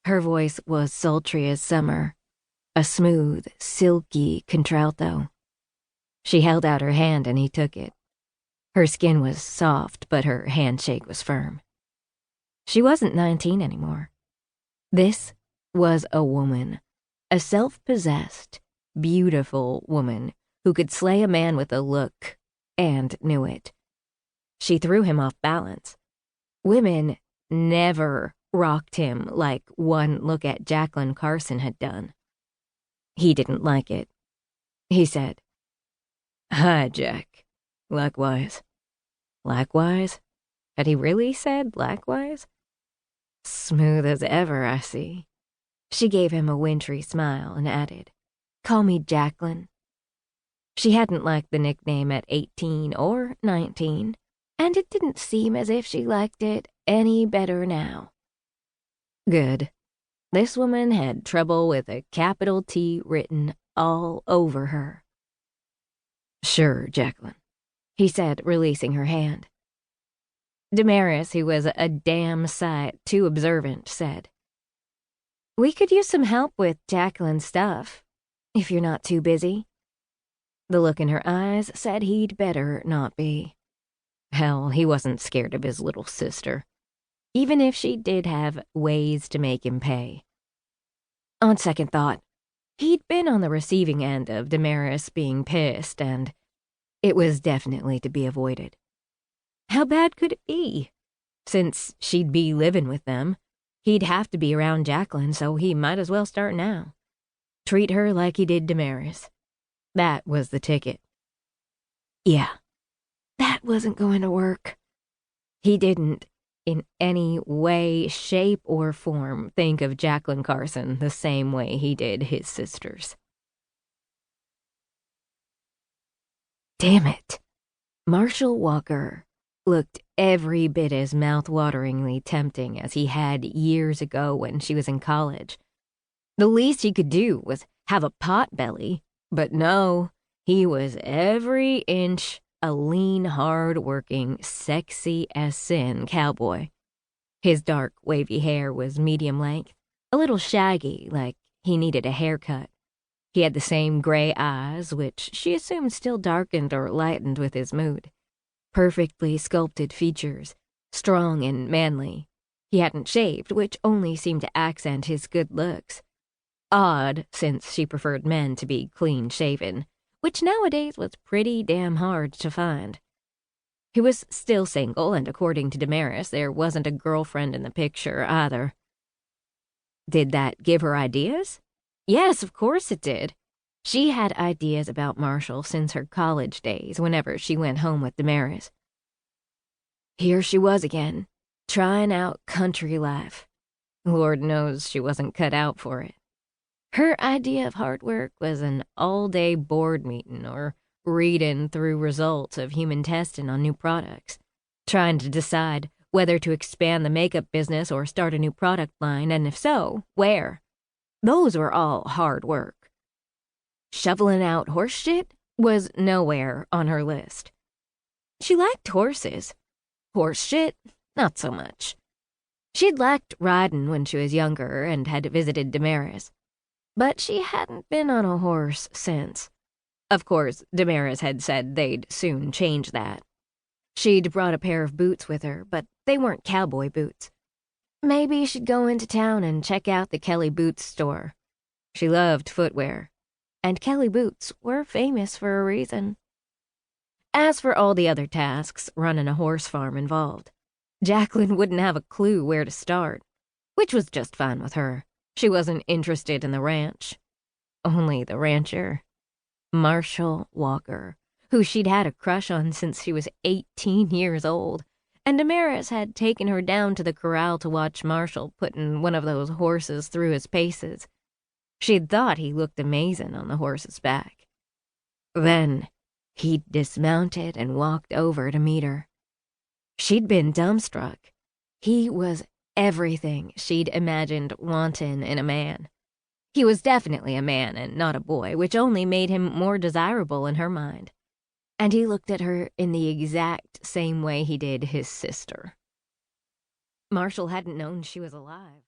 Her voice was sultry as summer, a smooth, silky contralto. She held out her hand and he took it. Her skin was soft, but her handshake was firm. She wasn't 19 anymore. This was a woman, a self-possessed, beautiful woman who could slay a man with a look and knew it. She threw him off balance. Women never rocked him like one look at Jaclyn Carson had done. He didn't like it. He said, "Hi, Jack. Likewise." Likewise? Had he really said likewise? Smooth as ever, I see. She gave him a wintry smile and added, "Call me Jaclyn." She hadn't liked the nickname at 18 or 19, and it didn't seem as if she liked it any better now. Good. This woman had trouble with a capital T written all over her. "Sure, Jaclyn," he said, releasing her hand. Damaris, who was a damn sight too observant, said, "We could use some help with Jaclyn's stuff, if you're not too busy." The look in her eyes said he'd better not be. Hell, he wasn't scared of his little sister, even if she did have ways to make him pay. On second thought, he'd been on the receiving end of Damaris being pissed, and it was definitely to be avoided. How bad could it be? Since she'd be living with them, he'd have to be around Jaclyn, so he might as well start now. Treat her like he did Damaris. That was the ticket. Yeah, that wasn't going to work. He didn't, in any way, shape, or form, think of Jaclyn Carson the same way he did his sisters. Damn it. Marshall Walker looked every bit as mouth-wateringly tempting as he had years ago when she was in college. The least he could do was have a pot belly, but no, he was every inch a lean, hard-working, sexy-as-sin cowboy. His dark, wavy hair was medium length, a little shaggy, like he needed a haircut. He had the same gray eyes, which she assumed still darkened or lightened with his mood. Perfectly sculpted features, strong and manly. He hadn't shaved, which only seemed to accent his good looks. Odd, since she preferred men to be clean-shaven, which nowadays was pretty damn hard to find. He was still single, and according to Damaris, there wasn't a girlfriend in the picture either. Did that give her ideas? Yes, of course it did. She had ideas about Marshall since her college days, whenever she went home with Damaris. Here she was again, trying out country life. Lord knows she wasn't cut out for it. Her idea of hard work was an all-day board meeting or reading through results of human testing on new products, trying to decide whether to expand the makeup business or start a new product line, and if so, where. Those were all hard work. Shoveling out horse shit was nowhere on her list. She liked horses. Horse shit, not so much. She'd liked riding when she was younger and had visited Damaris, but she hadn't been on a horse since. Of course, Damaris had said they'd soon change that. She'd brought a pair of boots with her, but they weren't cowboy boots. Maybe she'd go into town and check out the Kelly Boots store. She loved footwear, and Kelly Boots were famous for a reason. As for all the other tasks running a horse farm involved, Jaclyn wouldn't have a clue where to start, which was just fine with her. She wasn't interested in the ranch. Only the rancher, Marshall Walker, who she'd had a crush on since she was 18 years old, and Damaris had taken her down to the corral to watch Marshall putting one of those horses through his paces. She'd thought he looked amazing on the horse's back. Then he'd dismounted and walked over to meet her. She'd been dumbstruck. He was everything she'd imagined wanting in a man. He was definitely a man and not a boy, which only made him more desirable in her mind. And he looked at her in the exact same way he did his sister. Marshall hadn't known she was alive.